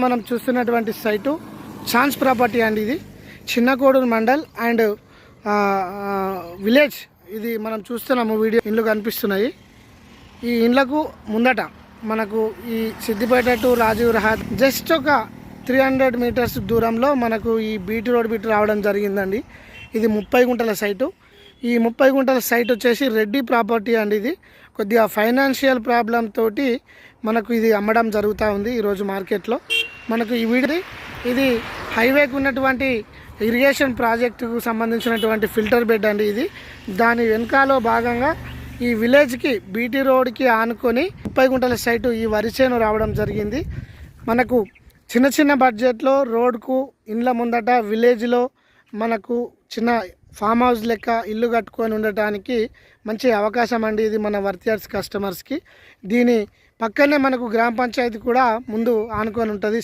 మనం చూస్తున్నటువంటి site chance property అండి. ఇది చిన్నకోడూరు మండల్ అండ్ విలేజ్. ఇది మనం చూస్తున్నాము, వీడియో ఇండ్లు కనిపిస్తున్నాయి. ఈ ఇండ్లకు ముందట మనకు ఈ సిద్దిపేట టు రాజీవ్ రహాద్ జస్ట్ ఒక 300 మీటర్స్ దూరంలో మనకు ఈ బీటీ రోడ్ బిట్ రావడం జరిగిందండి. ఇది 30 గుంటల సైటు. ఈ 30 గుంటల సైట్ వచ్చేసి రెడ్డి ప్రాపర్టీ అండి. ఇది కొద్దిగా ఫైనాన్షియల్ ప్రాబ్లం తోటి మనకు ఇది అమ్మడం జరుగుతూ ఉంది ఈరోజు మార్కెట్లో. మనకు ఈ వీడియో ఇది హైవేకి ఉన్నటువంటి ఇరిగేషన్ ప్రాజెక్టుకు సంబంధించినటువంటి ఫిల్టర్ బెడ్ అండి. ఇది దాని వెనకాలో భాగంగా ఈ విలేజ్కి బీటీ రోడ్కి ఆనుకొని 30 గుంటల సైటు ఈ వరిచేను రావడం జరిగింది. మనకు చిన్న చిన్న బడ్జెట్లో రోడ్కు ఇండ్ల ముందట విలేజ్లో మనకు చిన్న ఫామ్ హౌస్ లెక్క ఇల్లు కట్టుకొని ఉండటానికి మంచి అవకాశం అండి ఇది మన వర్తియర్స్ కస్టమర్స్కి. దీని పక్కనే మనకు గ్రామ పంచాయతీ కూడా ముందు ఆనుకొని ఉంటుంది.